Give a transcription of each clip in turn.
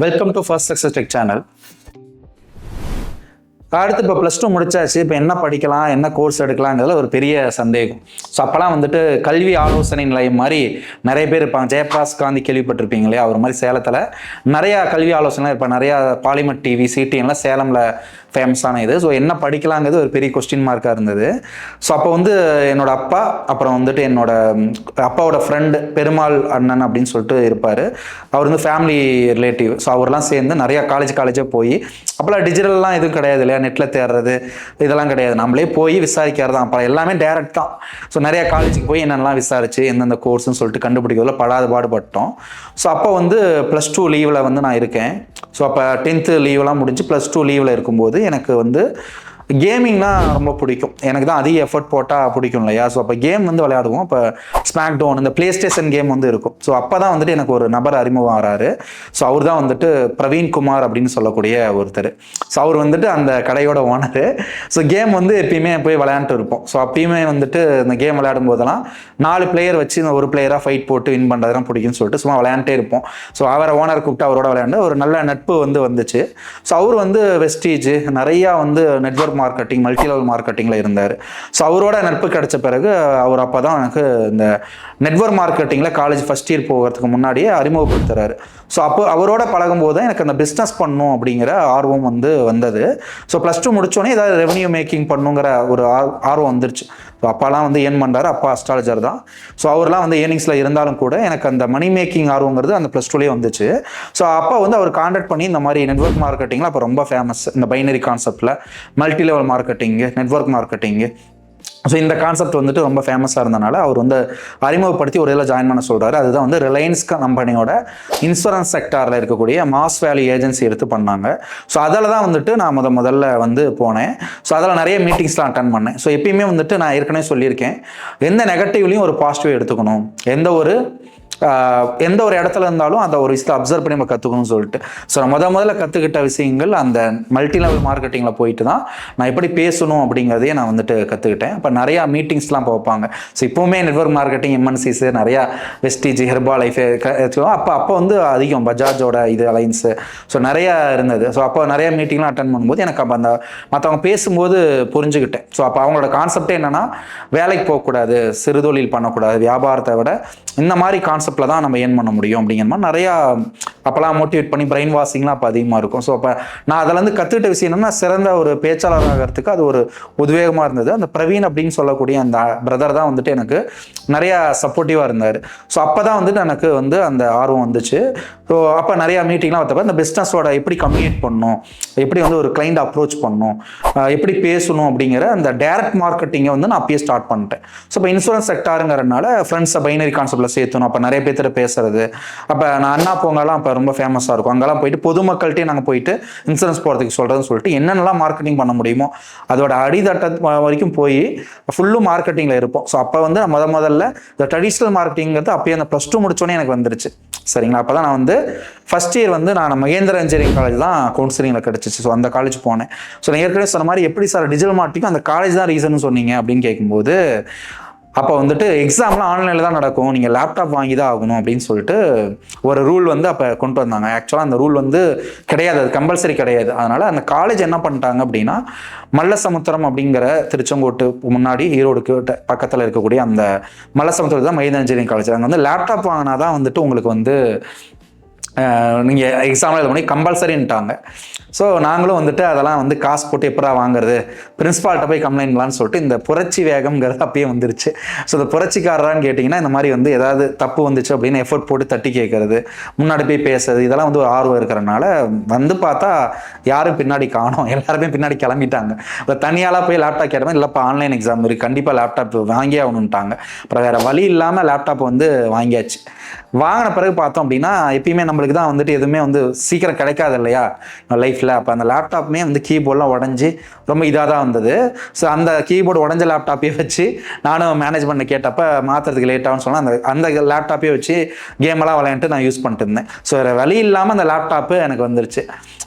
Welcome to first success tech channel. அடுத்து இப்போ +2 முடிச்சாச்சு. இப்போ என்ன படிக்கலாம், என்ன கோர்ஸ் எடுக்கலாங்கிறதுல ஒரு பெரிய சந்தேகம். ஸோ அப்போலாம் வந்துட்டு கல்வி ஆலோசனை நிலையம் மாதிரி நிறைய பேர் இருப்பாங்க. ஜெயபிரகாஷ் காந்தி கேள்விப்பட்டிருப்பீங்க இல்லையா? அவர் மாதிரி சேலத்தில் நிறையா கல்வி ஆலோசனை இருப்பாங்க. நிறையா பாலிமர் டிவி, சிடிஎன்லாம் சேலமில் ஃபேமஸான இது. ஸோ என்ன படிக்கலாங்கிறது ஒரு பெரிய கொஸ்டின் மார்க்காக இருந்தது. ஸோ அப்போ வந்து என்னோட அப்பா, அப்புறம் வந்துட்டு என்னோட அப்பாவோட ஃப்ரெண்டு பெருமாள் அண்ணன் அப்படின்னு சொல்லிட்டு இருப்பார். அவர் வந்து ஃபேமிலி ரிலேட்டிவ். ஸோ அவர்லாம் சேர்ந்து நிறையா காலேஜாக போய், அப்போலாம் டிஜிட்டல்லாம் எதுவும் கிடையாது இல்லையா? நெட்டில் தேடுறது இதெல்லாம் கிடையாது. நம்மளே போய் விசாரிக்கிறது தான். அப்போ எல்லாமே டேரக்ட் தான். ஸோ நிறையா காலேஜுக்கு போய் என்னென்னலாம் விசாரிச்சு எந்தெந்த கோர்ஸ்ன்னு சொல்லிட்டு கண்டுபிடிக்கிறதுல படாத பாடுபட்டோம். ஸோ அப்போ வந்து +2 லீவில் வந்து நான் இருக்கேன். ஸோ அப்போ 10th லீவெலாம் முடிஞ்சு +2 லீவில் இருக்கும்போது எனக்கு வந்து கேமிங்னா ரொம்ப பிடிக்கும். எனக்கு தான் அதிக எஃபர்ட் போட்டால் பிடிக்கும் இல்லையா? ஸோ அப்போ கேம் வந்து விளையாடுவோம். இப்போ ஸ்மாக் டவுன், இந்த பிளே ஸ்டேஷன் கேம் வந்து இருக்கும். ஸோ அப்போ தான் வந்துட்டு எனக்கு ஒரு நபர் அறிமுகம் ஆகிறாரு. ஸோ அவர் தான் வந்துட்டு பிரவீன் குமார் அப்படின்னு சொல்லக்கூடிய ஒருத்தர். ஸோ அவர் வந்துட்டு அந்த கடையோட ஓனரு. ஸோ கேம் வந்து எப்பயுமே போய் விளையாண்டுட்டு இருப்போம். ஸோ அப்பயுமே வந்துட்டு இந்த கேம் விளையாடும் போதெல்லாம் 4 பிளேயர் வச்சு ஒரு பிளேயராக ஃபைட் போட்டு வின் பண்ணுறதுலாம் பிடிக்கும்னு சொல்லிட்டு சும்மா விளையாண்டே இருப்போம். ஸோ அவரை ஓனர் கூப்பிட்டு அவரோட விளையாண்டு ஒரு நல்ல நட்பு வந்துச்சு. ஸோ அவர் வந்து வெஸ்டீஜ் நிறையா வந்து நெட்வொர்க் மார்க்கெட்டிங், மல்டி லெவல் மார்க்கெட்டிங்கில் இருந்தார். ஸோ அவரோட நட்பு கிடைச்ச பிறகு அவர் அப்போ தான் எனக்கு இந்த நெட்வொர்க் மார்க்கெட்டிங்கில் காலேஜ் ஃபஸ்ட் இயர் போகிறதுக்கு முன்னாடியே அறிமுகப்படுத்துறாரு. ஸோ அப்போ அவரோட பழகும் போது தான் எனக்கு அந்த பிஸ்னஸ் பண்ணணும் அப்படிங்கிற ஆர்வம் வந்தது. ஸோ +2 முடிச்சோடனே ஏதாவது ரெவன்யூ மேக்கிங் பண்ணுங்கிற ஒரு ஆர்வம் வந்துருச்சு. ஸோ அப்பாலாம் வந்து ஏர்ன் பண்ணுறாரு. அப்பா அஸ்ட்ராலஜர் தான். ஸோ அவர்லாம் வந்து ஏர்னிங்ஸில் இருந்தாலும் கூட எனக்கு அந்த மணி மேக்கிங் ஆர்வங்கிறது அந்த +2லேயே வந்துச்சு. ஸோ அப்பா வந்து அவர் கான்டாக்ட் பண்ணி இந்த மாதிரி நெட்வொர்க் மார்க்கெட்டிங்கில் அப்போ ரொம்ப ஃபேமஸ் இந்த பைனரி கான்செப்டில் multi level marketing, network marketing. So இந்த கான்செப்ட் வந்துட்டு ரொம்ப ஃபேமஸாக இருந்தனால அவர் வந்து அறிமுகப்படுத்தி ஒரு இதில் ஜாயின் பண்ண சொல்கிறாரு. அதுதான் வந்து ரிலையன்ஸ் கம்பெனியோட இன்சூரன்ஸ் செக்டாரில் இருக்கக்கூடிய மாஸ் வேல்யூ ஏஜென்சி எடுத்து பண்ணாங்க. ஸோ அதில் தான் வந்துட்டு நான் முதல்ல வந்து போனேன். ஸோ அதில் நிறைய மீட்டிங்ஸ்லாம் அட்டன் பண்ணேன். ஸோ எப்பயுமே வந்துட்டு நான் ஏற்கனவே சொல்லியிருக்கேன், எந்த நெகட்டிவ்லையும் ஒரு பாசிட்டிவ் எடுத்துக்கணும். எந்த ஒரு இடத்துல இருந்தாலும் அந்த ஒரு விஷயத்தை அப்சர்வ் பண்ணி நம்ம கற்றுக்கணும்னு சொல்லிட்டு. ஸோ நான் முதல்ல கற்றுக்கிட்ட விஷயங்கள் அந்த மல்டி லெவல் மார்க்கெட்டிங்கில் போயிட்டு தான் நான் எப்படி பேசணும் அப்படிங்கிறதையே நான் வந்துட்டு கற்றுக்கிட்டேன். இப்போ நிறையா மீட்டிங்ஸ்லாம் வைப்பாங்க. ஸோ இப்போவுமே நெட்வொர்க் மார்க்கெட்டிங் எம்என்சிஸ் நிறையா வெஸ்டீஜ், ஹெர்பா லைஃப் அப்போ வந்து அதிகம் பஜாஜோட இது அலைன்ஸு ஸோ நிறையா இருந்தது. ஸோ அப்போ நிறையா மீட்டிங்லாம் அட்டன் பண்ணும்போது எனக்கு அப்போ அந்த மற்றவங்க பேசும்போது புரிஞ்சுக்கிட்டேன். ஸோ அப்போ அவங்களோட கான்செப்டே என்னென்னா, வேலைக்கு போகக்கூடாது, சிறுதொழில் பண்ணக்கூடாது, வியாபாரத்தை விட இந்த மாதிரி கான்செப்டில் தான் நம்ம ஏர்ன் பண்ண முடியும் அப்படிங்கிற மாதிரி நிறையா அப்போலாம் மோட்டிவேட் பண்ணி பிரெயின் வாஷிங்லாம் அப்போ அதிகமாக இருக்கும். ஸோ அப்போ நான் அதில் வந்து கற்றுக்கிட்ட விஷயம் என்னென்னா, சிறந்த ஒரு பேச்சாளர் ஆகிறதுக்கு அது ஒரு உத்வேகமாக இருந்தது. அந்த பிரவீன் அப்படின்னு சொல்லக்கூடிய அந்த பிரதர் தான் வந்துட்டு எனக்கு நிறையா சப்போர்ட்டிவாக இருந்தார். ஸோ அப்போ தான் வந்துட்டு எனக்கு வந்து அந்த ஆர்வம் வந்துச்சு. ஸோ அப்போ நிறையா மீட்டிங்லாம் வைத்தப்போ இந்த பிஸ்னஸோட எப்படி கம்யூனிகேட் பண்ணணும், எப்படி வந்து ஒரு கிளைண்ட் அப்ரோச் பண்ணணும், எப்படி பேசணும் அப்படிங்கிற அந்த டைரக்ட் மார்க்கெட்டிங்கை வந்து நான் அப்பயே ஸ்டார்ட் பண்ணிட்டேன். ஸோ இப்போ இன்சூரன்ஸ் செக்டாருங்கிறனால ஃப்ரெண்ட்ஸை பைனரி கான்செப்டில் சேர்த்தணும். அப்போ நிறைய பேர்கிட்ட பேசுறது. அப்போ நான் அண்ணா போங்கலாம் அப்போ ரொம்ப ஃபேமஸாக இருக்கும். அங்கெல்லாம் போயிட்டு பொதுமக்கள்கிட்டே நாங்கள் போயிட்டு இன்சூரன்ஸ் போகிறதுக்கு சொல்கிறதுன்னு சொல்லிட்டு என்னென்னலாம் மார்க்கெட்டிங் பண்ண முடியுமோ அதோட அடித்தட்ட வரைக்கும் போய் ஃபுல்லும் மார்க்கெட்டிங்கில் இருப்போம். ஸோ அப்போ வந்து நான் முதல்ல இந்த ட்ரெடிஷ்னல் மார்க்கெட்டிங்கிறது அப்பயே அந்த +2 முடிச்சோன்னே எனக்கு வந்துருச்சு. சரிங்களா? அப்போ தான் நான் வந்து ஃபஸ்ட் இயர் வந்து நான் மகேந்திரா இன்ஜினியரிங் காலேஜ் தான் கவுன்சிலிங்கில் கிடச்சிச்சு. ஸோ அந்த காலேஜ் போனேன். ஸோ நான் ஏற்கனவே சொன்ன மாதிரி எப்படி சார் டிஜிட்டல் மார்க்கெட்டிங் அந்த காலேஜ் தான் ரீசன் சொன்னீங்க அப்படின்னு கேட்கும்போது, அப்போ வந்துட்டு எக்ஸாம்லாம் ஆன்லைனில் தான் நடக்கும், நீங்கள் லேப்டாப் வாங்கி தான் ஆகணும் அப்படின்னு சொல்லிட்டு ஒரு ரூல் வந்து அப்போ கொண்டு வந்தாங்க. ஆக்சுவலாக அந்த ரூல் வந்து கிடையாது, அது கம்பல்சரி கிடையாது. அதனால் அந்த காலேஜ் என்ன பண்ணிட்டாங்க அப்படின்னா, மல்லசமுத்திரம் அப்படிங்கிற திருச்செங்கோட்டு முன்னாடி ஈரோடுக்கு பக்கத்தில் இருக்கக்கூடிய அந்த மல்லசமுத்திரம் தான் மகேந்திரா இன்ஜினியரிங் காலேஜ். அங்கே வந்து லேப்டாப் வாங்கினா தான் வந்துட்டு உங்களுக்கு வந்து நீங்கள் எக்ஸாமில் இது பண்ணி கம்பல்சரின்ட்டாங்க. ஸோ நாங்களும் வந்துட்டு அதெல்லாம் வந்து காசு போட்டு எப்படா வாங்குறது, பிரின்ஸ்பால்கிட்ட போய் கம்ப்ளைண்ட் பண்ணலான்னு சொல்லிட்டு இந்த புரட்சி வேகம்ங்கிறது அப்பயே வந்துருச்சு. ஸோ இந்த புரட்சிக்காரரான்னு கேட்டிங்கன்னா, இந்த மாதிரி வந்து ஏதாவது தப்பு வந்துச்சு அப்படின்னு எஃபர்ட் போட்டு தட்டி கேட்கறது, முன்னாடி போய் பேசுறது, இதெல்லாம் வந்து ஒரு ஆர்வம் இருக்கிறனால வந்து பார்த்தா யாரும் பின்னாடி காணோம், எல்லாருமே பின்னாடி கிளம்பிட்டாங்க. இப்போ தனியாலாம் போய் லேப்டாப் கேட்டோம், இல்லைப்பா ஆன்லைன் எக்ஸாம் இருக்குது, கண்டிப்பாக லேப்டாப் வாங்கி ஆகணுன்ட்டாங்க. அப்புறம் வேறு வழி இல்லாமல் லேப்டாப் வந்து வாங்கியாச்சு. வாங்கின பிறகு பார்த்தோம் அப்படின்னா, எப்பயுமே நம்மளுக்கு தான் வந்துட்டு எதுவுமே வந்து சீக்கிரம் கிடைக்காது இல்லையா லைஃப்பில். அப்போ அந்த லேப்டாப்புமே வந்து கீபோர்டெலாம் உடஞ்சி ரொம்ப இதாக தான் வந்தது. ஸோ அந்த கீபோர்டு உடஞ்ச லேப்டாப்பே வச்சு நானும் மேனேஜ்மெண்ட்டை கேட்டப்போ மாற்றுறதுக்கு லேட்டாகும்னு சொன்னால் அந்த லேப்டாப்பே வச்சு கேமெல்லாம் விளையாண்டுட்டு நான் யூஸ் பண்ணிட்டு இருந்தேன். ஸோ வேறு வழி இல்லாமல் அந்த லேப்டாப்பு எனக்கு வந்துருச்சு.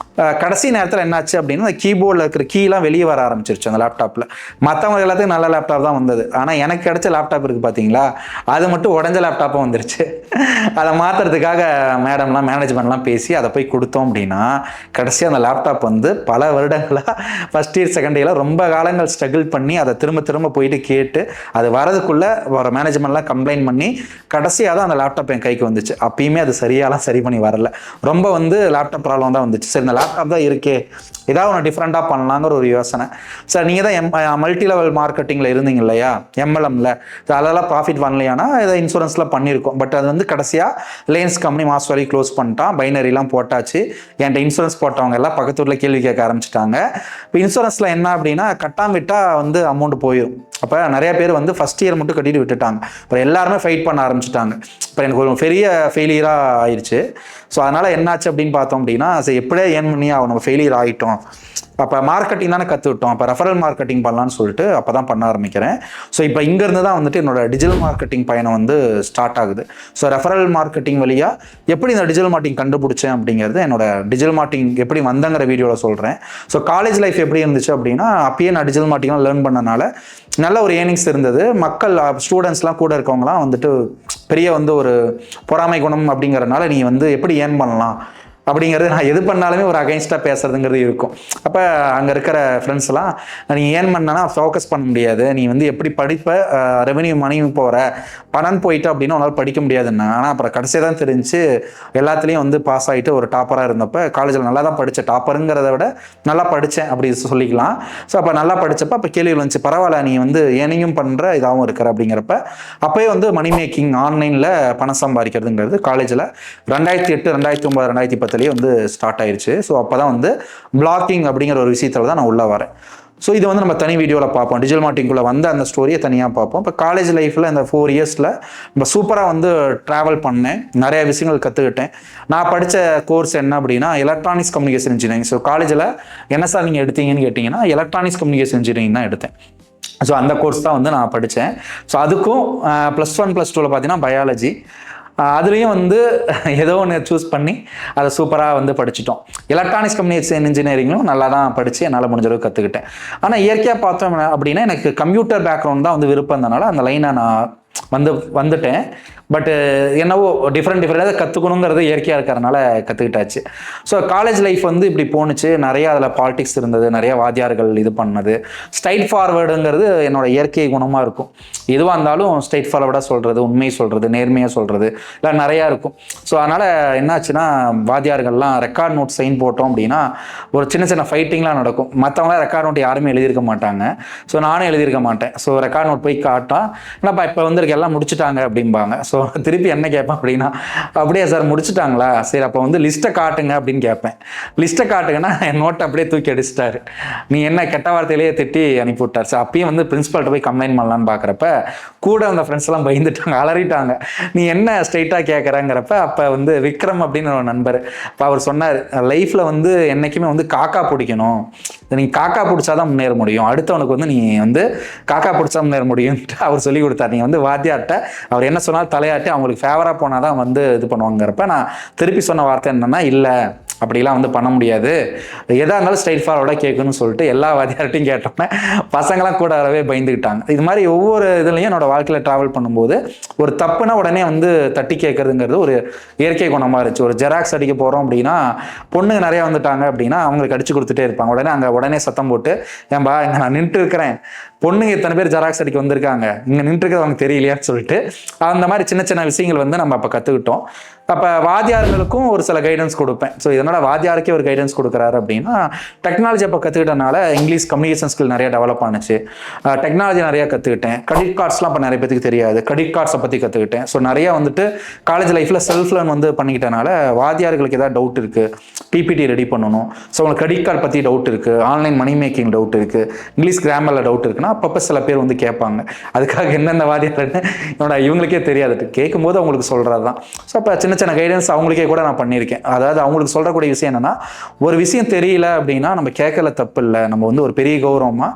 கடைசி நேரத்தில் என்னாச்சு அப்படின்னா அந்த கீபோர்டில் இருக்கிற கீலாம் வெளியே வர ஆரம்பிச்சிருச்சு அந்த லேப்டாப்பில். மற்றவங்க எல்லாத்துக்கும் நல்ல லேப்டாப் தான் வந்தது, ஆனால் எனக்கு கிடைச்ச லேப்டாப் இருக்குது பார்த்தீங்களா, அது மட்டும் உடஞ்ச லேப்டாப்பும் வந்துருச்சு. அதை மாற்றுறதுக்காக மேடம்லாம் மேனேஜ்மெண்ட்லாம் பேசி அதை போய் கொடுத்தோம் அப்படின்னா கடைசியாக அந்த லேப்டாப் வந்து பல வருடங்களாக ஃபஸ்ட் இயர் செகண்ட் இயரில் ரொம்ப காலங்கள் ஸ்ட்ரகிள் பண்ணி அதை திரும்ப திரும்ப போயிட்டு கேட்டு அது வரதுக்குள்ளே வர மேனேஜ்மெண்ட்லாம் கம்ப்ளைண்ட் பண்ணி கடைசியாக தான் அந்த லேப்டாப் என் கைக்கு வந்துச்சு. அப்பயுமே அது சரியாலாம் சரி பண்ணி வரல, ரொம்ப வந்து லேப்டாப் ப்ராப்ளம் தான் வந்துச்சு. சரி இந்த லேப்டாப் தான் இருக்கே, ஏதாவது ஒன்று டிஃப்ரெண்ட்டாக பண்ணலாங்கிற ஒரு யோசனை. சார் நீங்கள் தான் மல்டி லெவல் மார்க்கெட்டிங்கில் இருந்தீங்க இல்லையா, எம்எல்எம்ல, அதெல்லாம் ப்ராஃபிட் பண்ணலையானா இதை இன்சூரன்ஸில் பண்ணியிருக்கோம். பட் அது வந்து கடைசியாக ரிலையன்ஸ் கம்பெனி மாஸ் வரைக்கும் க்ளோஸ் பண்ணிட்டான், பைனரிலாம் போட்டாச்சு. என்கிட்ட இன்சூரன்ஸ் போட்டவங்க எல்லாம் பக்கத்தூரில் கேள்வி கேட்க ஆரம்பிச்சிட்டாங்க. இப்போ இன்சூரன்ஸில் என்ன அப்படின்னா கட்டாம வந்து அமௌண்ட் போயிடும். அப்போ நிறைய பேர் வந்து ஃபஸ்ட் இயர் மட்டும் கட்டிட்டு விட்டுட்டாங்க. அப்புறம் எல்லாருமே ஃபைட் பண்ண ஆரம்பிச்சிட்டாங்க. இப்போ எனக்கு ஒரு பெரிய ஃபெயிலியராக ஆயிடுச்சு. ஸோ அதனால் என்னாச்சு அப்படின்னு பார்த்தோம் அப்படின்னா சரி எப்படியே ஏன் பண்ணி நம்ம ஃபெயிலியர் ஆகிட்டோம், அப்போ மார்க்கெட்டிங் தானே கற்றுக்கிட்டோம், அப்போ ரெஃபரல் மார்க்கெட்டிங் பண்ணலான்னு சொல்லிட்டு அப்போ தான் பண்ண ஆரம்பிக்கிறேன். ஸோ இப்போ இங்கேருந்து தான் வந்துட்டு என்னோட டிஜிட்டல் மார்க்கெட்டிங் பயணம் வந்து ஸ்டார்ட் ஆகுது. ஸோ ரெஃபரல் மார்க்கெட்டிங் வழியாக எப்படி இந்த டிஜிட்டல் மார்க்கெட்டிங் கண்டுபிடிச்சேன் அப்படிங்கிறது என்னோட டிஜிட்டல் மார்க்கெட்டிங் எப்படி வந்தங்கிற வீடியோவில் சொல்கிறேன். ஸோ காலேஜ் லைஃப் எப்படி இருந்துச்சு அப்படின்னா அப்பயே நான் டிஜிட்டல் மார்க்கெட்டிங்லாம் லேர்ன் பண்ணனால நல்ல ஒரு ஏர்னிங்ஸ் இருந்தது. மக்கள் ஸ்டூடெண்ட்ஸ்லாம் கூட இருக்கவங்களாம் வந்துட்டு பெரிய வந்து ஒரு பொறாமை குணம் அப்படிங்கிறனால நீ வந்து எப்படி ஏர்ன் பண்ணலாம் அப்படிங்கிறது நான் எது பண்ணாலுமே ஒரு அகைன்ஸ்டாக பேசுறதுங்கிறது இருக்கும். அப்போ அங்கே இருக்கிற ஃப்ரெண்ட்ஸ்லாம் நீ ஏன் பண்ணனா ஃபோக்கஸ் பண்ண முடியாது, நீ வந்து எப்படி படிப்ப ரெவன்யூ மணி போகிற பணம் போயிட்டு அப்படின்னா உன்னால் படிக்க முடியாதுன்னா. ஆனால் அப்புறம் கடைசியாக தான் தெரிஞ்சு எல்லாத்துலேயும் வந்து பாஸ் ஆகிட்டு ஒரு டாப்பராக இருந்தப்போ காலேஜில் நல்லா தான் படித்தேன், டாப்பருங்கிறத விட நல்லா படித்தேன் அப்படி சொல்லிக்கலாம். ஸோ அப்போ நல்லா படித்தப்போ அப்போ கேள்வி வந்துச்சு, பரவாயில்ல நீ வந்து ஏர்னிங்கும் பண்ணுற இதாகவும் இருக்கிற அப்படிங்கிறப்ப அப்போயே வந்து மணி மேக்கிங் ஆன்லைனில் பணம் சம்பாதிக்கிறதுங்கிறது காலேஜில் 2008, 2009, 2010 வந்து ஸ்டார்ட் ஆயிடுச்சு. ஸோ அப்போ தான் வந்து பிளாக்கிங் அப்படிங்கிற ஒரு விஷயத்தில் தான் நான் உள்ளே வரேன். ஸோ இது வந்து நம்ம தனி வீடியோவில் பார்ப்போம், டிஜிட்டல் மார்க்கெட்டிங்குள்ளே வந்த அந்த ஸ்டோரியை தனியாக பார்ப்போம். இப்போ காலேஜ் லைஃப்பில் இந்த 4 இயர்ஸில் நம்ம சூப்பராக வந்து ட்ராவல் பண்ணேன், நிறைய விஷயங்கள் கற்றுக்கிட்டேன். நான் படித்த கோர்ஸ் என்ன அப்படின்னா எலக்ட்ரானிக்ஸ் கம்யூனிகேஷன் இன்ஜினியரிங். ஸோ காலேஜில் என்ன சார் நீங்கள் எடுத்தீங்கன்னு கேட்டிங்கன்னா எலக்ட்ரானிக்ஸ் கம்யூனிகேஷன் இன்ஜினியரிங் தான் எடுத்தேன். ஸோ அந்த கோர்ஸ் தான் வந்து நான் படித்தேன். ஸோ அதுக்கும் +1 +2 பார்த்தீங்கன்னா பயாலஜி, அதுலேயும் வந்து ஏதோ ஒன்று சூஸ் பண்ணி அதை சூப்பராக வந்து படிச்சுட்டோம். எலக்ட்ரானிக்ஸ் கம்யூனிகேஷன் இன்ஜினியரிங்கும் நல்லா தான் படித்து என்னால் முடிஞ்ச அளவுக்கு கற்றுக்கிட்டேன். ஆனால் இயற்கையாக பார்த்தோம் அப்படின்னா எனக்கு கம்ப்யூட்டர் பேக்ரவுண்ட் தான் வந்து விருப்பம் இருந்தனால அந்த லைனை நான் வந்துட்டேன். பட்டு என்னவோ டிஃப்ரெண்ட்டாக கற்றுக்கணுங்கிறது இயற்கையாக இருக்கிறதுனால கற்றுக்கிட்டாச்சு. ஸோ காலேஜ் லைஃப் வந்து இப்படி போணுச்சு. நிறையா அதில் பாலிடிக்ஸ் இருந்தது, நிறையா வாத்தியார்கள் இது பண்ணது. ஸ்ட்ரைட் ஃபார்வேர்டுங்கிறது என்னோட இயற்கை குணமாக இருக்கும். எதுவாக இருந்தாலும் ஸ்ட்ரைட் ஃபார்வர்டாக சொல்கிறது, உண்மையை சொல்கிறது, நேர்மையாக சொல்கிறது இல்லை நிறையா இருக்கும். ஸோ அதனால் என்னாச்சுன்னா வாத்தியார்கள்லாம் ரெக்கார்ட் நோட் சைன் போட்டோம் அப்படின்னா ஒரு சின்ன சின்ன ஃபைட்டிங்லாம் நடக்கும். மற்றவங்களாம் ரெக்கார்ட் நோட் யாருமே எழுதியிருக்க மாட்டாங்க, ஸோ நானும் எழுதியிருக்க மாட்டேன். ஸோ ரெக்கார்ட் நோட் போய் காட்டால் என்னப்பா இப்போ வந்து எல்லாம் முடிச்சுட்டாங்க அப்படிம்பாங்க. ஸோ திருப்பி என்ன கேட்பேன் அப்படின்னா அப்படியே சார் முடிச்சுட்டாங்களா, சரி அப்போ வந்து லிஸ்ட்டை காட்டுங்க அப்படின்னு கேட்பேன். லிஸ்ட்டை காட்டுங்கன்னா என் நோட்டை அப்படியே தூக்கி அடிச்சிட்டாரு, நீ என்ன கெட்ட வார்த்தையிலேயே திட்டி அனுப்பி விட்டார் சார். அப்பயும் வந்து பிரின்ஸிபல்கிட்ட போய் கம்ப்ளைண்ட் பண்ணலான்னு பார்க்குறப்ப கூட அந்த ஃப்ரெண்ட்ஸ் எல்லாம் பயந்துட்டாங்க, அலறிட்டாங்க, நீ என்ன ஸ்ட்ரைட்டாக கேட்குறங்கிறப்ப அப்போ வந்து விக்ரம் அப்படின்னு ஒரு நண்பர் இப்போ அவர் சொன்னார், லைஃப்பில் வந்து என்றைக்குமே வந்து காக்கா பிடிக்கணும், நீ காக்கா பிடிச்சாதான் முன்னேற முடியும், அடுத்தவனுக்கு வந்து நீ வந்து காக்கா பிடிச்சா முன்னேற முடியும்ட்டு அவர் சொல்லி கொடுத்தார். நீங்கள் வந்து வாத்தியார்ட்ட அவர் என்ன சொன்னாலும் தலையாட்டி அவங்களுக்கு ஃபேவராக போனால் தான் வந்து இது பண்ணுவாங்கிறப்ப நான் திருப்பி சொன்ன வார்த்தை என்னென்னா இல்லை அப்படிலாம் வந்து பண்ண முடியாது, எதாக இருந்தாலும் ஸ்ட்ரைட் ஃபார்வர்டாக கேட்கணும்னு சொல்லிட்டு எல்லா வாத்தியார்ட்டையும் கேட்டோன்னே பசங்களாம் கூட வரவே பயந்துக்கிட்டாங்க. இது மாதிரி ஒவ்வொரு இதுலையும் என்னோட வாழ்க்கையில் ட்ராவல் பண்ணும்போது ஒரு தப்புனா உடனே வந்து தட்டி கேட்கறதுங்கிறது ஒரு இயற்கை குணமாக இருந்துச்சு. ஒரு ஜெராக்ஸ் அடிக்க போகிறோம் அப்படின்னா பொண்ணுங்க நிறையா வந்துட்டாங்க அப்படின்னா அவங்களுக்கு அடிச்சு கொடுத்துட்டே இருப்பாங்க, உடனே சத்தம் போட்டு ஏன்பா இங்கே நான் நின்றுட்டு இருக்கிறேன், பொண்ணுங்க இத்தனை பேர் ஜெராக்ஸ் அடிக்க வந்திருக்காங்க, இங்கே நின்றுருக்கிறது அவங்க தெரியலையான்னு சொல்லிட்டு அந்த மாதிரி சின்ன சின்ன விஷயங்கள் வந்து நம்ம அப்போ கற்றுக்கிட்டோம். அப்போ வாத்தியார்களுக்கும் ஒரு சில கைடன்ஸ் கொடுப்பேன். ஸோ இதனால் வாத்தியாருக்கே ஒரு கைடன்ஸ் கொடுக்குறாரு அப்படின்னா டெக்னாலஜி அப்போ கற்றுக்கிட்டனால இங்கிலீஷ் கம்யூனிகேஷன் ஸ்கில் நிறைய டெவலப் ஆனிச்சு. டெக்னாலஜி நிறையா கற்றுக்கிட்டேன். கிரெடிட் கார்ட்ஸ்லாம் இப்போ நிறைய பேருக்கு தெரியாது, கிரெடிட் கார்ட்ஸை பற்றி கற்றுக்கிட்டேன். ஸோ நிறையா வந்துட்டு காலேஜ் லைஃப்பில் செல்ஃப் லேர்ன் வந்து பண்ணிக்கிட்டனால வாத்தியார்களுக்கு ஏதாவது டவுட் இருக்குது, பிபிடி ரெடி பண்ணணும், ஸோ உங்களுக்கு கிரெடிட் கார்டு பற்றி டவுட் இருக்குது, ஆன்லைன் மணி மேக்கிங் டவுட் இருக்குது, இங்கிலீஷ் கிராமரில் டவுட் இருக்குன்னா அப்பப்போ சில பேர் வந்து கேட்பாங்க. அதுக்காக என்னென்ன வாத்தியார்னு என்னோட இவங்களுக்கே தெரியாது, கேட்கும்போது அவங்களுக்கு சொல்கிறது தான். ஸோ அப்போ சின்ன சின்ன கைடன்ஸ் அவங்களுக்கே கூட நான் பண்ணியிருக்கேன். அதாவது அவங்களுக்கு சொல்கிறக்கூடிய விஷயம் என்னென்னா ஒரு விஷயம் தெரியல அப்படின்னா நம்ம கேட்கல தப்பு இல்லை, நம்ம வந்து ஒரு பெரிய கௌரவமாக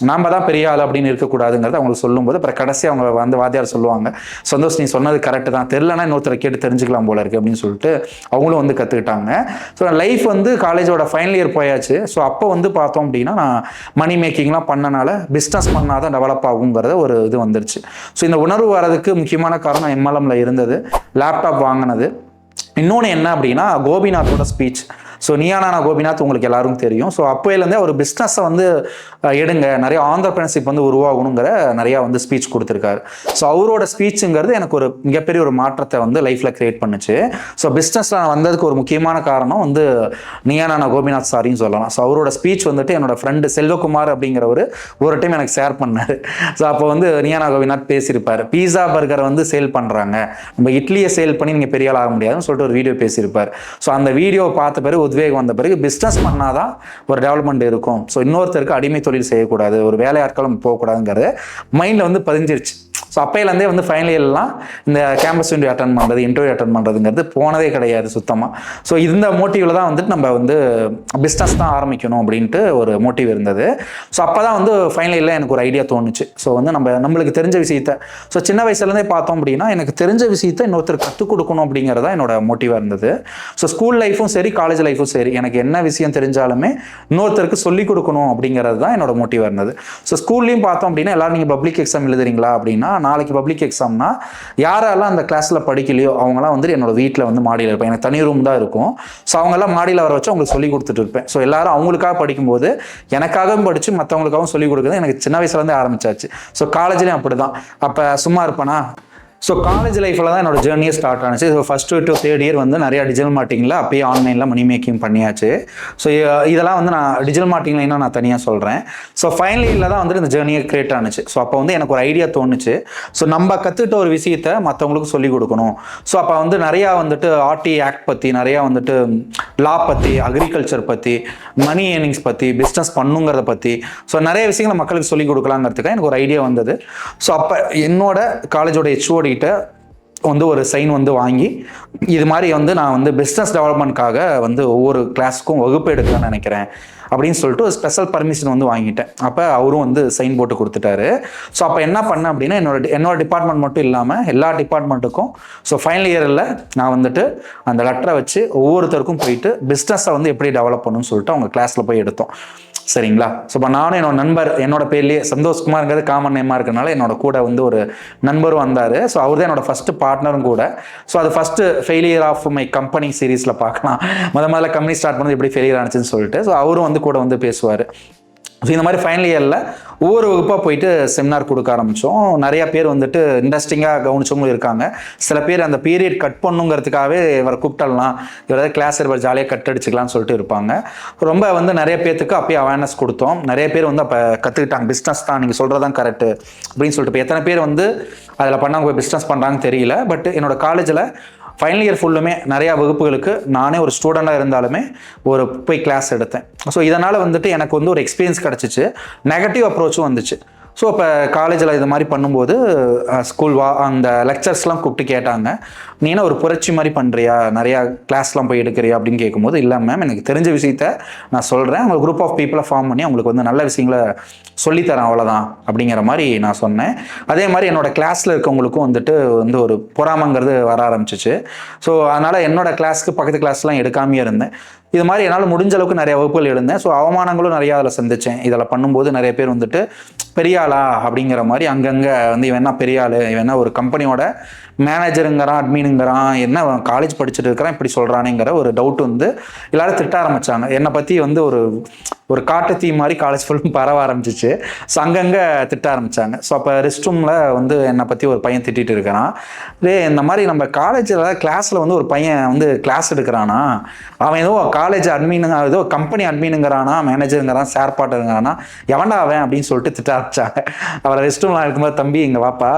நாம் தான் பெரிய ஆள் அப்படின்னு இருக்கக்கூடாதுங்கிறது அவங்களுக்கு சொல்லும்போது அப்புறம் கடைசி அவங்க வந்து வாத்தியார் சொல்லுவாங்க, சந்தோஷ் நீ சொன்னது கரெக்டு தான், தெரியலனா இன்னொருத்தரை கேட்டு தெரிஞ்சுக்கலாம் போல இருக்குது அப்படின்னு சொல்லிட்டு அவங்களும் வந்து கற்றுக்கிட்டாங்க. ஸோ லைஃப் வந்து காலேஜோட ஃபைனல் இயர் போயாச்சு. ஸோ அப்போ வந்து பார்த்தோம் அப்படின்னா நான் மணி மேக்கிங்லாம் பண்ணனால பிஸ்னஸ் பண்ணாதான் டெவலப் ஆகுங்கிறத ஒரு இது வந்துருச்சு. ஸோ இந்த உணர்வு வரதுக்கு முக்கியமான காரணம் எம்எல்எம்ல இருந்தது, லேப்டாப் வாங்கினது. இன்னொன்று என்ன அப்படின்னா கோபிநாத்தோட ஸ்பீச். ஸோ நீயானா கோபிநாத் உங்களுக்கு எல்லாருக்கும் தெரியும். ஸோ அப்போலேருந்தே ஒரு பிஸ்னஸை வந்து எடுங்க, நிறைய ஆண்டர்பிரினர்ஷிப் வந்து உருவாகணுங்கிற நிறையா வந்து ஸ்பீச் கொடுத்துருக்காரு. ஸோ அவரோட ஸ்பீச்சுங்கிறது எனக்கு ஒரு மிகப்பெரிய ஒரு மாற்றத்தை வந்து லைஃப்பில் கிரியேட் பண்ணுச்சு. ஸோ பிஸ்னஸில் நான் வந்ததுக்கு ஒரு முக்கியமான காரணம் வந்து நீயானா கோபிநாத் சாரின்னு சொல்லலாம். ஸோ அவரோட ஸ்பீச் வந்துட்டு என்னோட ஃப்ரெண்டு செல்வகுமார் அப்படிங்கிறவர் ஒரு டைம் எனக்கு ஷேர் பண்ணார். ஸோ அப்போ வந்து நீயானா கோபிநாத் பேசியிருப்பார், பீஸா பர்கரை வந்து சேல் பண்ணுறாங்க, நம்ம இட்லியை சேல் பண்ணி நீங்கள் பெரிய ஆள் ஆக முடியாதுன்னு சொல்லிட்டு ஒரு வீடியோ பேசியிருப்பார். ஸோ அந்த வீடியோவை பார்த்த பிறகு உத்வேகம் வந்த பிறகு பிஸ்னஸ் பண்ணாதான் ஒரு டெவலப்மெண்ட் இருக்கும். ஸோ இன்னொருத்தருக்கு அடிமை தொழில் செய்யக்கூடாது, ஒரு வேலையாட்களும் போகக்கூடாதுங்கிறது மைண்டில் வந்து பதிஞ்சிருச்சு. ஸோ அப்பையிலேருந்தே வந்து ஃபைனல் இயர்லாம் இந்த கேம்பஸ் இன்டர்வியூ அட்டன் பண்ணுறது, இன்டர்வியூ அட்டன் பண்ணுறதுங்கிறது போனதே கிடையாது சுத்தமாக. ஸோ இந்த மோட்டிவில் தான் வந்துட்டு நம்ம வந்து பிஸ்னஸ் தான் ஆரம்பிக்கணும் அப்படின்ட்டு ஒரு மோட்டிவ் இருந்தது. ஸோ அப்போ தான் வந்து ஃபைனல் இயரில் எனக்கு ஒரு ஐடியா தோணுச்சு. ஸோ வந்து நம்மளுக்கு தெரிஞ்ச விஷயத்த, ஸோ சின்ன வயசுலேருந்தே பார்த்தோம் அப்படின்னா எனக்கு தெரிஞ்ச விஷயத்த இன்னொருத்தர் கற்றுக் கொடுக்கணும் அப்படிங்கிறதா என்னோட மோட்டிவாக இருந்தது. ஸோ ஸ்கூல் லைஃப்பும் சரி, காலேஜ் லைஃப்பும் சரி, எனக்கு என்ன விஷயம் தெரிஞ்சாலுமே இன்னொருத்தருக்கு சொல்லிக் கொடுக்கணும் அப்படிங்கிறது தான் என்னோட மோட்டிவாக இருந்தது. ஸோ ஸ்கூல்லையும் பார்த்தோம் அப்படின்னா எல்லாரும் நீங்கள் பப்ளிக் எக்ஸாம் எழுதுறீங்களா அப்படின்னா, நாளைக்கு பப்ளிக் எக்ஸாம்னா யாரெல்லாம் அந்த கிளாஸில் படிக்கலையோ அவங்களாம் வந்துட்டு என்னோட வீட்டில் வந்து மாடியில் இருப்பேன். எனக்கு தனி ரூம் தான் இருக்கும். ஸோ அவங்கெல்லாம் மாடியில் வர வச்சு அவங்களுக்கு சொல்லி கொடுத்துட்டு இருப்பேன். ஸோ எல்லாரும் அவங்களுக்காக படிக்கும்போது எனக்காகவும் படித்து மற்றவங்களுக்காகவும் சொல்லிக் கொடுக்குறது எனக்கு சின்ன வயசுலேருந்தே ஆரம்பிச்சாச்சு. ஸோ காலேஜ்லேயும் அப்படி தான். அப்போ சும்மா இருப்பேனா, ஸோ காலேஜ் லைஃப்பில் தான் என்னோட ஜேர்னியே ஸ்டார்ட் ஆனிச்சு. So first to third year வந்து நிறையா டிஜிட்டல் மார்க்கெட்டிங்கில் அப்பயே ஆன்லைனில் மணி மேக்கிங் பண்ணியாச்சு. ஸோ இதெல்லாம் வந்து நான் டிஜிட்டல் மார்க்கெட்டிங்கில் இன்னும் நான் தனியாக சொல்கிறேன். ஸோ ஃபைனல் இயரில் தான் வந்துட்டு இந்த ஜேர்னியை கிரியேட் ஆனிச்சு. ஸோ அப்போ வந்து எனக்கு ஒரு ஐடியா தோணுச்சு, ஸோ நம்ம கற்றுக்கிட்ட ஒரு விஷயத்தை மற்றவங்களுக்கு சொல்லிக் கொடுக்கணும். ஸோ அப்போ வந்து நிறையா வந்துட்டு ஆர்டி ஆக்ட் பற்றி, நிறையா வந்துட்டு லா பற்றி, அக்ரிகல்ச்சர் பற்றி, மணி ஏர்னிங்ஸ் பற்றி, பிஸ்னஸ் பண்ணுங்கிறத பற்றி, ஸோ நிறைய விஷயங்களை மக்களுக்கு சொல்லிக் கொடுக்கலாங்கிறதுக்காக எனக்கு ஒரு ஐடியா வந்தது. ஸோ அப்போ என்னோட காலேஜோட ஹெச்ஓடி வந்து ஒரு சைன் வந்து வாங்கி இது மாதிரி வந்து நான் வந்து பிஸ்னஸ் டெவலப்மெண்ட்காக வந்து ஒவ்வொரு கிளாஸுக்கும் வகுப்பு எடுக்கலாம்னு நினைக்கிறேன் அப்படின்னு சொல்லிட்டு ஒரு ஸ்பெஷல் பர்மிஷன் வந்து வாங்கிட்டேன். அப்போ அவரும் வந்து சைன் போட்டு கொடுத்துட்டாரு. ஸோ அப்போ என்ன பண்ணேன் அப்படின்னா என்னோட டிபார்ட்மெண்ட் மட்டும் இல்லாமல் எல்லா டிபார்ட்மெண்ட்டுக்கும் ஸோ ஃபைனல் இயரில் நான் வந்துட்டு அந்த லெட்டரை வச்சு ஒவ்வொருத்தருக்கும் போயிட்டு பிஸ்னஸை வந்து எப்படி டெவலப் பண்ணணும்னு சொல்லிட்டு அவங்க கிளாஸில் போய் எடுத்தோம். சரிங்களா? ஸோ இப்போ நானும் என்னோட நண்பர், என்னோட பேர்லேயே சந்தோஷ்குமார்ங்கிறது காமன் நேமாக இருக்கிறனால என்னோட கூட வந்து ஒரு நண்பரும் வந்தார். ஸோ அவர் தான் என்னோட ஃபஸ்ட்டு பார்ட்னரும் கூட. ஸோ அது first failure of my company சீரீஸில் பார்க்கலாம். முதல்ல கம்பெனி ஸ்டார்ட் பண்ணது எப்படி ஃபெயிலியர் ஆனிச்சுன்னு சொல்லிட்டு. ஸோ அவரும் வந்து கூட வந்து பேசுவார். ஸோ இந்த மாதிரி ஃபைனல் இயரில் ஒவ்வொரு வகுப்பாக போயிட்டு செமினார் கொடுக்க ஆரம்பித்தோம். நிறையா பேர் வந்துட்டு இன்ட்ரெஸ்டிங்காக கவனிச்சவங்களும் இருக்காங்க. சில பேர் அந்த பீரியட் கட் பண்ணுங்கிறதுக்காகவே இவரை கூப்பிட்டலாம், இவரை கிளாஸ் இருவர் ஜாலியாக கட் அடிச்சுக்கலாம்னு சொல்லிட்டு இருப்பாங்க. ரொம்ப வந்து நிறைய பேர்த்துக்கு அப்பயே அவேர்னஸ் கொடுத்தோம். நிறைய பேர் வந்து அப்போ கற்றுக்கிட்டாங்க, பிஸ்னஸ் தான் நீங்கள் சொல்கிறதான் கரெக்டு அப்படின்னு சொல்லிட்டு. இப்போ எத்தனை பேர் வந்து அதில் பண்ணாங்க போய் பிஸ்னஸ் பண்ணுறாங்கன்னு தெரியல. பட் என்னோடய காலேஜில் ஃபைனல் இயர் ஃபுல்லுமே நிறையா வகுப்புகளுக்கு நானே ஒரு ஸ்டூடெண்ட்டாக இருந்தாலுமே ஒரு போய் கிளாஸ் எடுத்தேன். ஸோ இதனால் வந்துட்டு எனக்கு வந்து ஒரு எக்ஸ்பீரியன்ஸ் கிடச்சிச்சு, நெகட்டிவ் அப்ரோச்சும் வந்துச்சு. ஸோ இப்போ காலேஜில் இது மாதிரி பண்ணும்போது அந்த லெக்சர்ஸ்லாம் கூப்பிட்டு கேட்டாங்க, நீ என்ன ஒரு புரட்சி மாதிரி பண்ணுறியா, நிறையா கிளாஸ்லாம் போய் எடுக்கிறியா அப்படின்னு கேட்கும்போது, இல்லை மேம் எனக்கு தெரிஞ்ச விஷயத்த நான் சொல்கிறேன், அவங்க குரூப் ஆஃப் பீப்புளை ஃபார்ம் பண்ணி அவங்களுக்கு வந்து நல்ல விஷயங்களை சொல்லித்தரேன் அவ்வளோதான் அப்படிங்கிற மாதிரி நான் சொன்னேன். அதே மாதிரி என்னோட கிளாஸில் இருக்கவங்களுக்கும் வந்துட்டு வந்து ஒரு பொறாமைங்கிறது வர ஆரம்பிச்சிச்சு. ஸோ அதனால் என்னோட கிளாஸ்க்கு பக்கத்து கிளாஸ்லாம் எடுக்காமையே இருந்தேன். இது மாதிரி என்னால் முடிஞ்ச அளவுக்கு நிறைய வகுப்புகள் எழுந்தேன். ஸோ அவமானங்களும் நிறையா அதில் சந்தித்தேன். இதில் பண்ணும்போது நிறைய பேர் வந்துட்டு பெரிய ஆளா அப்படிங்கிற மாதிரி அங்கங்கே வந்து இவன் என்ன பெரிய ஆள், இவன் என்ன ஒரு கம்பெனியோட மேனேஜருங்கிறான், அட்மினுங்கிறான், என்ன காலேஜ் படிச்சுட்டு இருக்கிறான் இப்படி சொல்கிறானேங்கிற ஒரு டவுட் வந்து எல்லாரும் திட்ட ஆரம்பித்தாங்க. என்னை பற்றி வந்து ஒரு காட்டு தீ மாதிரி காலேஜ் ஃபுல்லும் பரவ ஆரம்பிச்சிச்சு. ஸோ அங்கங்கே திட்ட ஆரம்பித்தாங்க. ஸோ அப்போ ரெஸ்ட் ரூமில் வந்து என்னை பற்றி ஒரு பையன் திட்டிகிட்டு இருக்கிறான், இந்த மாதிரி நம்ம காலேஜில் கிளாஸில் வந்து ஒரு பையன் வந்து கிளாஸ் எடுக்கிறானா, அவன் ஏதோ காலேஜ் அட்மினுங்க, ஏதோ கம்பெனி அட்மினுங்கிறானா, மேனேஜருங்கிறான், ஷேர்பாட்டுங்கிறானா, எவன்டா அவன் அப்படின்னு சொல்லிட்டு திட்ட ஆரம்பிச்சாங்க. அவரை ரெஸ்ட் ரூமில் இருக்கும்போது, தம்பி இங்கே வாப்பா,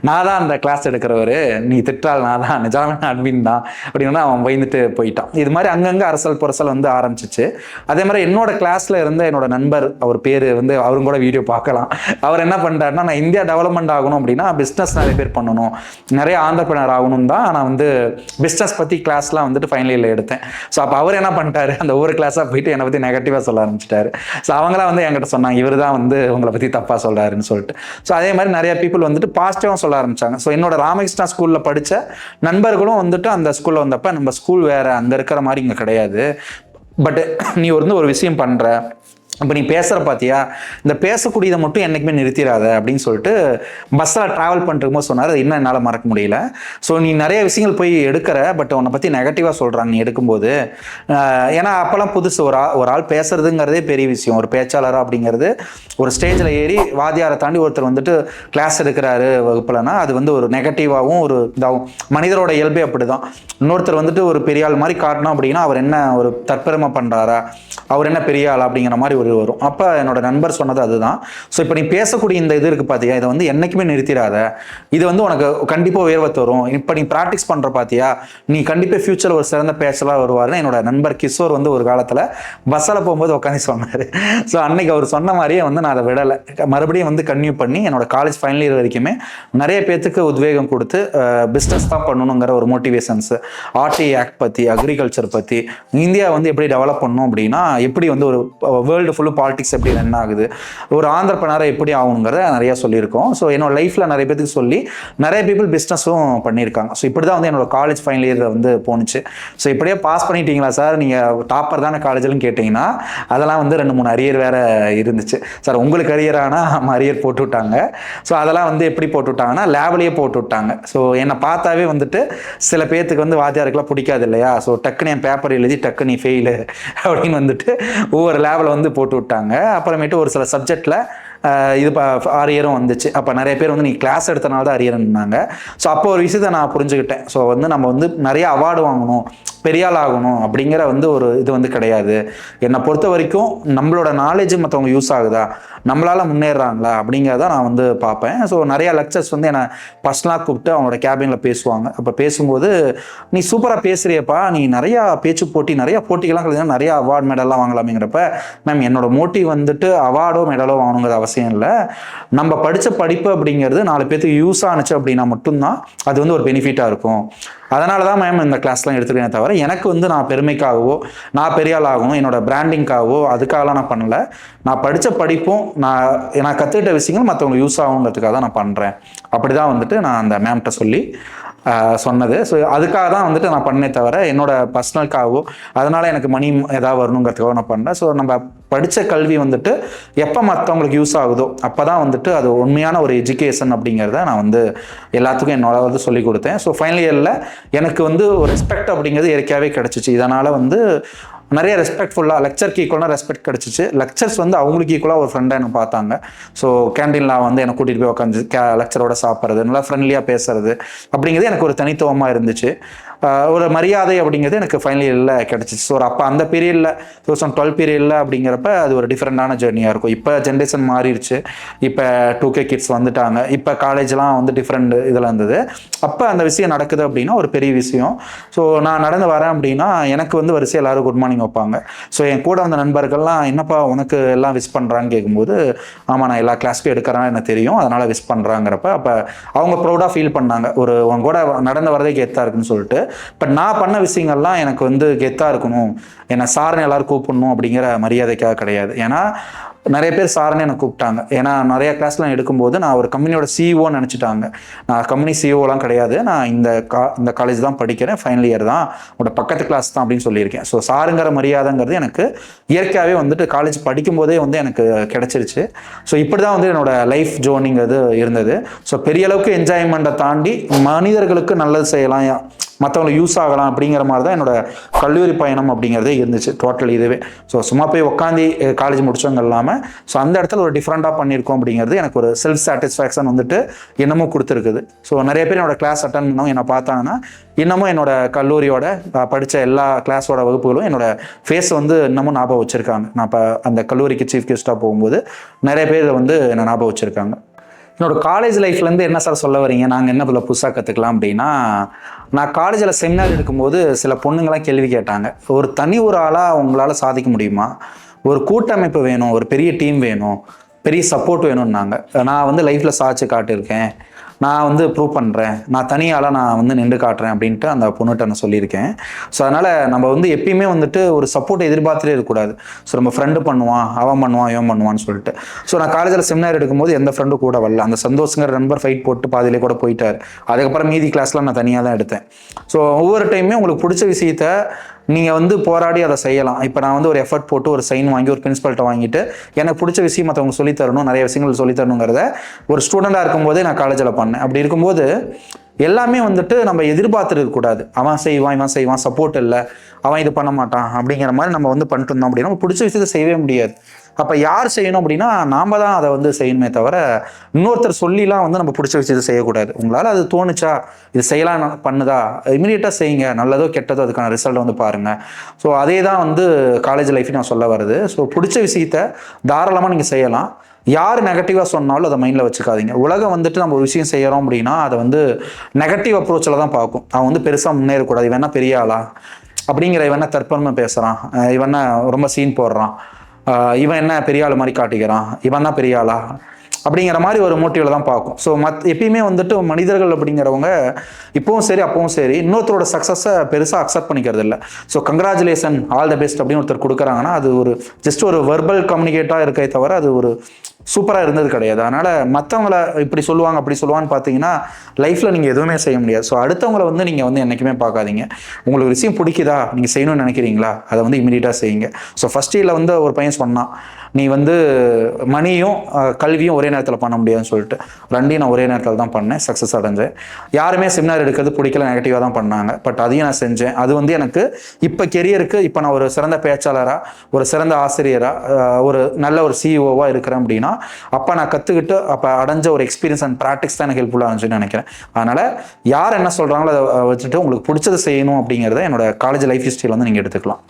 நான் தான் அந்த கிளாஸ் எடுக்கிறவர், நீ திட்டால் நான் தான், நிஜாமே அட்மின் தான் அப்படின்னா அவன் பயந்துட்டு போயிட்டான். இது மாதிரி அங்கங்கே அரசல் புரசல் வந்து ஆரம்பிச்சிச்சு. அதே மாதிரி என்னோட கிளாஸில் இருந்த என்னோட நண்பர், அவர் பேர் வந்து அவரும் கூட வீடியோ பார்க்கலாம், அவர் என்ன பண்ணிட்டாருன்னா, நான் இந்தியா டெவலப்மெண்ட் ஆகணும் அப்படின்னா பிஸ்னஸ் நிறைய பேர் பண்ணணும், நிறைய ஆண்டர்பிரினர் ஆகணும் தான் நான் வந்து பிஸ்னஸ் பற்றி கிளாஸ்லாம் வந்துட்டு ஃபைனல் இயரில் எடுத்தேன். ஸோ அப்போ அவர் என்ன பண்ணிட்டாரு, அந்த ஒவ்வொரு கிளாஸாக போயிட்டு என்னை பற்றி நெகட்டிவாக சொல்ல ஆரம்பிச்சிட்டாரு. ஸோ அவங்களாம் வந்து என்கிட்ட சொன்னாங்க, இவர் தான் வந்து உங்களை பற்றி தப்பாக சொல்கிறாருன்னு சொல்லிட்டு. ஸோ அதே மாதிரி நிறைய பீப்புள் வந்துட்டு பாசிட்டிவாக சொல்ல ஆரம்பித்தாங்க. ஸோ என்னோட ராமகிருஷ்ணா ஸ்கூலில் படித்த நண்பர்களும் வந்துட்டு அந்த ஸ்கூலில் வந்தப்போ, நம்ம ஸ்கூல் வேறு, அங்கே இருக்கிற மாதிரி இங்கே கிடையாது, பட் நீ ஒரு விஷயம் பண்ணுற, இப்போ நீ பேசுகிற பார்த்தியா, இந்த பேசக்கூடியதை மட்டும் என்றைக்குமே நிறுத்திடாத அப்படின்னு சொல்லிட்டு பஸ்ஸில் ட்ராவல் பண்ணுறதுமோ சொன்னார். அது இன்னும் என்னால் மறக்க முடியல. ஸோ நீ நிறைய விஷயங்கள் போய் எடுக்கிற, பட் உன்னை பற்றி நெகட்டிவாக சொல்கிறாங்க நீ எடுக்கும்போது. ஏன்னா அப்போல்லாம் புதுசு, ஒரு ஆள் பேசுறதுங்கிறதே பெரிய விஷயம். ஒரு பேச்சாளராக அப்படிங்கிறது, ஒரு ஸ்டேஜில் ஏறி வாத்தியாரை தாண்டி ஒருத்தர் வந்துட்டு கிளாஸ் எடுக்கிறாரு வகுப்புலனா, அது ஒரு நெகட்டிவாகவும் ஒரு இதாகும். மனிதரோட இயல்பே அப்படி தான். இன்னொருத்தர் வந்துட்டு ஒரு பெரிய ஆள் மாதிரி காட்டணும் அப்படின்னா அவர் என்ன ஒரு தற்பெருமை பண்ணுறாரா, அவர் என்ன பெரிய ஆள் அப்படிங்கிற மாதிரி வரும். அப்போ என்னோட நண்பர் சொன்னது அதுதான். ஸோ இப்போ நீ பேசக்கூடிய இந்த இது இருக்கு பார்த்தியா, இதை என்னைக்குமே நிறுத்திடாத. இது உனக்கு கண்டிப்பாக உயர்வை தரும். இப்போ நீ ப்ராக்டிஸ் பண்ணுற பார்த்தியா, நீ கண்டிப்பாக ஃபியூச்சர் ஒரு சிறந்த பேச்சலாக வருவார்னு என்னோட நண்பர் கிஷோர் ஒரு காலத்தில் பஸ்ஸில் போகும்போது உட்காந்து சொன்னார். ஸோ அன்னைக்கு அவர் சொன்ன மாதிரியே நான் அதை விடலை. மறுபடியும் கன்டினியூ பண்ணி என்னோட காலேஜ் ஃபைனல் இயர் வரைக்குமே நிறைய பேத்துக்கு உத்வேகம் கொடுத்து பிஸ்னஸ் தான் பண்ணணுங்கிற ஒரு மோட்டிவேஷன்ஸ், ஆர்டி ஆக்ட் பற்றி, அக்ரிகல்ச்சர் பற்றி, இந்தியா எப்படி டெவலப் பண்ணணும் அப்படின்னா, எப்படி ஒரு வேர்ல்டு ஃபுல்லு பாலிடிக்ஸ் எப்படி ரன் ஆகுது, ஒரு ஆந்திரப்பனரை எப்படி ஆகணுங்கிறத நிறையா சொல்லியிருக்கோம். ஸோ என்னோட லைஃப்பில் நிறைய பேருக்கு சொல்லி நிறைய பீப்புள் பிஸ்னஸும் பண்ணியிருக்காங்க. ஸோ இப்படி தான் என்னோட காலேஜ் ஃபைனல் இயர் போணுச்சு. ஸோ இப்படியே பாஸ் பண்ணிட்டீங்களா சார், நீங்கள் டாப்பர் தானே காலேஜ்லன்னு கேட்டிங்கன்னா, அதெல்லாம் 2-3 அரியர் வேறு இருந்துச்சு. சார் உங்களுக்கு அரியரானா அரியர் போட்டு விட்டாங்க. ஸோ அதெல்லாம் எப்படி போட்டு விட்டாங்கன்னா, லேப்லேயே போட்டு விட்டாங்க. ஸோ என்னை பார்த்தாவே சில பேர்த்துக்கு வாத்தியாருக்கெல்லாம் பிடிக்காது இல்லையா. ஸோ டக்குன்னு என் பேப்பர் எழுதி டக்கு நீ ஃபெயிலு அப்படின்னு ஒவ்வொரு லேபில் போட்டு விட்டாங்க. அப்புறமேட்டு ஒரு சில சப்ஜெக்டில் இது அரியரும் வந்துச்சு. அப்போ நிறைய பேர் நீ கிளாஸ் எடுத்தனால தான் அரியர்னாங்க. ஸோ அப்போ ஒரு விஷயத்தை நான் புரிஞ்சுக்கிட்டேன். ஸோ நம்ம நிறைய அவார்டு வாங்கணும், பெரியாள் ஆகணும் அப்படிங்கிற ஒரு இது கிடையாது. என்னை பொறுத்த வரைக்கும் நம்மளோட நாலேஜ் மற்றவங்க யூஸ் ஆகுதா, நம்மளால முன்னேறாங்களா அப்படிங்கிறத நான் பார்ப்பேன். ஸோ நிறையா லெக்சர்ஸ் என்னை பர்சனலாக கூப்பிட்டு அவங்களோட கேபினில் பேசுவாங்க. அப்போ பேசும்போது, நீ சூப்பராக பேசுறியப்பா, நீ நிறையா பேச்சு போட்டி, நிறையா போட்டிகள்லாம் கலந்து நிறையா அவார்டு மெடல்லாம் வாங்கலாமேங்கிறப்ப, மேம் என்னோட மோட்டிவ் அவார்டோ மெடலோ வாங்கணுங்கிற அவசியம் இல்லை. நம்ம படித்த படிப்பு அப்படிங்கிறது 4 பேருக்கு யூஸ் ஆனிச்சு அப்படின்னா மட்டும்தான் அது ஒரு பெனிஃபிட்டாக இருக்கும். அதனால தான் மேம் இந்த கிளாஸ்லாம் எடுத்துருக்கேன். தவிர எனக்கு நான் பெருமைக்காகவோ, நான் பெரிய ஆள் ஆகணும், என்னோட பிராண்டிங்காகவோ அதுக்காகலாம் நான் பண்ணலை. நான் படித்த படிப்பும் நான் கற்றுக்கிட்ட விஷயங்கள் மற்றவங்க யூஸ் ஆகுங்கிறதுக்காக தான் நான் பண்ணுறேன். அப்படி தான் நான் அந்த மேம்கிட்ட சொல்லி சொன்னது. ஸோ அதுக்காக தான் நான் பண்ணே தவிர என்னோட பர்சனலுக்காகவோ, அதனால் எனக்கு மணி ஏதாவது வரணுங்கிறதுக்காக நான் பண்ணேன். ஸோ நம்ம படித்த கல்வி எப்போ மற்றவங்களுக்கு யூஸ் ஆகுதோ அப்போ தான் அது உண்மையான ஒரு எஜுகேஷன் அப்படிங்கிறத நான் எல்லாத்துக்கும் என்னோட சொல்லிக் கொடுத்தேன். ஸோ ஃபைனல் இயரில் எனக்கு ஒரு ரெஸ்பெக்ட் அப்படிங்கிறது இயற்கையாகவே கிடச்சிச்சு. இதனால் நிறைய ரெஸ்பெக்ட்ஃபுல்லாக லெக்சருக்கு ஈக்குவலாக ரெஸ்பெக்ட் கிடச்சிச்சு. லெக்சர்ஸ் அவங்களுக்கு ஈக்குவலாக ஒரு ஃப்ரெண்டாக என்னை பார்த்தாங்க. ஸோ கேண்டீனில் என்னை கூட்டிகிட்டு போய் உட்காந்து லெக்சரோட சாப்பிட்றது, நல்லா ஃப்ரெண்ட்லியாக பேசுறது அப்படிங்கிறது எனக்கு ஒரு தனித்துவமாக இருந்துச்சு. ஒரு மரியாதை அப்படிங்கிறது எனக்கு ஃபைனல் இயரில் கிடச்சிச்சு. ஸோ அப்போ அந்த பீரியடில் 2012 பீரியடில் அப்படிங்கிறப்ப அது ஒரு டிஃப்ரெண்டான ஜேர்னியாக இருக்கும். இப்போ ஜென்ரேஷன் மாறிடுச்சு. இப்போ 2K கிட்ஸ் வந்துட்டாங்க. இப்போ காலேஜ்லாம் டிஃப்ரெண்ட் இதில் இருந்தது. அப்போ அந்த விஷயம் நடக்குது அப்படின்னா ஒரு பெரிய விஷயம். ஸோ நான் நடந்து வரேன் அப்படின்னா எனக்கு வரிசை எல்லாரும் குட் மார்னிங் வைப்பாங்க. ஸோ என் கூட வந்த நண்பர்கள்லாம், என்னப்பா உனக்கு எல்லாம் விஷ் பண்ணுறான்னு கேட்கும்போது, ஆமாம் நான் எல்லா கிளாஸ்க்கும் எடுக்கிறேன்னு எனக்கு தெரியும், அதனால் விஷ் பண்ணுறாங்கிறப்ப அப்போ அவங்க ப்ரௌடாக ஃபீல் பண்ணாங்க. உங்க கூட நடந்து வரதே கெத்தாக இருக்குன்னு சொல்லிட்டு. பட் நான் பண்ண விஷயங்கள்லாம் எனக்கு கெத்தாக இருக்கணும், என்னை சார்னு எல்லாரும் கூப்பிடணும் அப்படிங்கிற மரியாதைக்காக கிடையாது. ஏன்னா நிறைய பேர் சார்னே என்னை கூப்பிட்டாங்க. ஏன்னா நிறைய கிளாஸ்லாம் எடுக்கும்போது நான் ஒரு கம்பெனியோட சிஇஓன்னு நினச்சிட்டாங்க. நான் கம்பெனி சிஇஓலாம் கிடையாது, நான் இந்த காலேஜ் தான் படிக்கிறேன், ஃபைனல் இயர் தான், உங்களோட பக்கத்து கிளாஸ் தான் அப்படின்னு சொல்லியிருக்கேன். ஸோ சாருங்கிற மரியாதைங்கிறது எனக்கு இயற்கையாகவே காலேஜ் படிக்கும்போதே எனக்கு கிடச்சிருச்சு. ஸோ இப்படி தான் என்னோட லைஃப் ஜோர்னிங்கிறது இருந்தது. ஸோ பெரிய அளவுக்கு என்ஜாய்மெண்ட்டை தாண்டி மனிதர்களுக்கு நல்லது செய்யலாம், மற்றவங்களுக்கு யூஸ் ஆகலாம் அப்படிங்கிற மாதிரி தான் என்னோட கல்லூரி பயணம் அப்படிங்கிறதே இருந்துச்சு. டோட்டல் இதுவே. ஸோ சும்மா போய் உட்காந்து காலேஜ் முடிச்சவங்க இல்லாமல் ஸோ அந்த இடத்துல ஒரு டிஃப்ரெண்ட்டாக பண்ணியிருக்கோம் அப்படிங்கிறது எனக்கு ஒரு செல்ஃப் சாட்டிஸ்ஃபேக்ஷன் இன்னமும் கொடுத்துருக்குது. ஸோ நிறைய பேர் என்னோட கிளாஸ் அட்டன் பண்ணவங்க என்னை பார்த்தாங்கன்னா இன்னமும் என்னோட கல்லூரியோட படித்த எல்லா கிளாஸோட வகுப்புகளும் என்னோட ஃபேஸ் இன்னமும் ஞாபகம் வச்சுருக்காங்க. நான் இப்போ அந்த கல்லூரிக்கு சீஃப் கெஸ்ட்டாக போகும்போது நிறைய பேர் என்னை ஞாபகம் வச்சுருக்காங்க. என்னோட காலேஜ் லைஃப்லேருந்து என்ன சார் சொல்ல வரீங்க, நாங்கள் என்ன புதுசாக கற்றுக்கலாம் அப்படின்னா, நான் காலேஜில் செமினார் எடுக்கும்போது சில பொண்ணுங்களாம் கேள்வி கேட்டாங்க. ஒரு ஆளாக உங்களால் சாதிக்க முடியுமா, ஒரு கூட்டமைப்பு வேணும், ஒரு பெரிய டீம் வேணும், பெரிய சப்போர்ட் வேணும்னாங்க. நான் லைஃப்பில் சாதிச்சு காட்டியிருக்கேன், நான் ப்ரூவ் பண்ணுறேன், நான் தனியால் நான் நின்று காட்டுறேன் அப்படின்ட்டு அந்த பொண்ணுகிட்ட நான் சொல்லியிருக்கேன். ஸோ அதனால் நம்ம எப்பயுமே ஒரு சப்போர்ட் எதிர்பார்த்துட்டே இருக்கக்கூடாது. ஸோ நம்ம ஃப்ரெண்டு பண்ணுவான், அவன் பண்ணுவான், இவன் பண்ணுவான்னு சொல்லிட்டு. ஸோ நான் காலேஜில் செமினார் எடுக்கும்போது எந்த ஃப்ரெண்டும் கூட வரல. அந்த சந்தோஷங்கிற நண்பர் ஃபைட் போட்டு பாதியிலே கூட போயிட்டார். அதுக்கப்புறம் மீதி கிளாஸ்லாம் நான் தனியாக தான் எடுத்தேன். ஸோ ஒவ்வொரு டைமே உங்களுக்கு பிடிச்ச விஷயத்த நீங்கள் வந்து போராடி அதை செய்யலாம். இப்போ நான் வந்து ஒரு எஃபர்ட் போட்டு ஒரு சைன் வாங்கி ஒரு பிரின்சிபல்கிட்ட வாங்கிட்டு எனக்கு பிடிச்ச விஷயம் மற்றவங்க சொல்லித்தரணும், நிறைய விஷயங்கள் சொல்லித்தரணுங்கிறத ஒரு ஸ்டூடெண்டாக இருக்கும்போதே நான் காலேஜில் பண்ணேன். அப்படி இருக்கும்போது எல்லாமே வந்துட்டு நம்ம எதிர்பார்த்துருக்க கூடாது. அவன் செய்வான், இவன் செய்வான், சப்போர்ட் இல்லை, அவன் இது பண்ண மாட்டான் அப்படிங்கிற மாதிரி நம்ம வந்து பண்ணிட்டு இருந்தோம் அப்படின்னா நம்ம பிடிச்ச விஷயத்தை செய்யவே முடியாது. அப்போ யார் செய்யணும் அப்படின்னா நாம தான் அதை வந்து செய்யணுமே தவிர இன்னொருத்தர் சொல்லிலாம் வந்து நம்ம பிடிச்ச விஷயத்தை செய்யக்கூடாது. உங்களால் அது தோணுச்சா, இது செய்யலாம் பண்ணுதா, இமீடியட்டாக செய்யுங்க. நல்லதோ கெட்டதோ அதுக்கான ரிசல்ட் வந்து பாருங்கள். ஸோ அதே தான் வந்து காலேஜ் லைஃப் நான் சொல்ல வருது. ஸோ பிடிச்ச விஷயத்த தாராளமாக நீங்கள் செய்யலாம். யார் நெகட்டிவாக சொன்னாலும் அதை மைண்டில் வச்சுக்காதீங்க. உலகம் வந்துட்டு நம்ம ஒரு விஷயம் செய்கிறோம் அப்படின்னா அதை வந்து நெகட்டிவ் அப்ரோச்சில் தான் பார்க்கும். அவன் வந்து பெருசாக முன்னேறக்கூடாது, இவன் என்ன பெரிய ஆளா அப்படிங்கிற, இவன் என்ன தற்பெருமை பேசுகிறான், இவன் என்ன ரொம்ப சீன் போடுறான், இவன் என்ன பெரிய ஆள் மாதிரி காட்டிக்கிறான், இவன் தான் பெரிய ஆளா அப்படிங்கிற மாதிரி ஒரு மோட்டிவில் தான் பார்க்கும். ஸோ எப்பயுமே வந்துட்டு மனிதர்கள் அப்படிங்கிறவங்க இப்பவும் சரி அப்பவும் சரி இன்னொருத்தரோட சக்ஸஸை பெருசாக அக்செப்ட் பண்ணிக்கிறது இல்லை. So congratulation, all the best அப்படின்னு ஒருத்தர் கொடுக்குறாங்கன்னா அது ஒரு ஜஸ்ட் ஒரு வெர்பல் கம்யூனிகேட்டாக இருக்கே தவிர அது ஒரு சூப்பராக இருந்தது கிடையாது. அதனால் மற்றவங்களை இப்படி சொல்லுவாங்க அப்படி சொல்லுவான்னு பார்த்தீங்கன்னா லைஃப்பில் நீங்கள் எதுவுமே செய்ய முடியாது. ஸோ அடுத்தவங்களை வந்து நீங்கள் வந்து என்றைக்குமே பார்க்காதீங்க. உங்களுக்கு விஷயம் பிடிக்குதா, நீங்கள் செய்யணும்னு நினைக்கிறீங்களா, அதை வந்து இமீடியட்டாக செய்யுங்க. ஸோ ஃபஸ்ட் இயரில் வந்து ஒரு பையன் சொன்னான், நீ வந்து மணியும் கல்வியும் ஒரே நேரத்தில் பண்ண முடியாதுன்னு சொல்லிட்டு. ரெண்டையும் நான் ஒரே நேரத்தில் தான் பண்ணேன், சக்ஸஸ் அடைஞ்சேன். யாருமே செமினார் எடுக்கிறது பிடிக்கல, நெகட்டிவாக தான் பண்ணாங்க. பட் அதையும் நான் செஞ்சேன். அது வந்து எனக்கு இப்போ கெரியருக்கு இப்போ நான் ஒரு சிறந்த பேச்சாளராக, ஒரு சிறந்த ஆசிரியராக, ஒரு நல்ல ஒரு சிஇஓவாக இருக்கிறேன் அப்படின்னா அப்போ நான் கற்றுக்கிட்டு அப்போ அடைஞ்ச ஒரு எக்ஸ்பீரியன்ஸ் அண்ட் ப்ராக்டிஸ் தான் எனக்கு ஹெல்ப்ஃபுல்லாக இருந்துச்சுன்னு நினைக்கிறேன். அதனால் யார் என்ன சொல்கிறாங்களோ அதை வச்சுட்டு உங்களுக்கு பிடிச்சதை செய்யணும் அப்படிங்கிறத என்னோட காலேஜ் லைஃப் ஹிஸ்ட்ரியில் வந்து நீங்கள் எடுத்துக்கலாம்.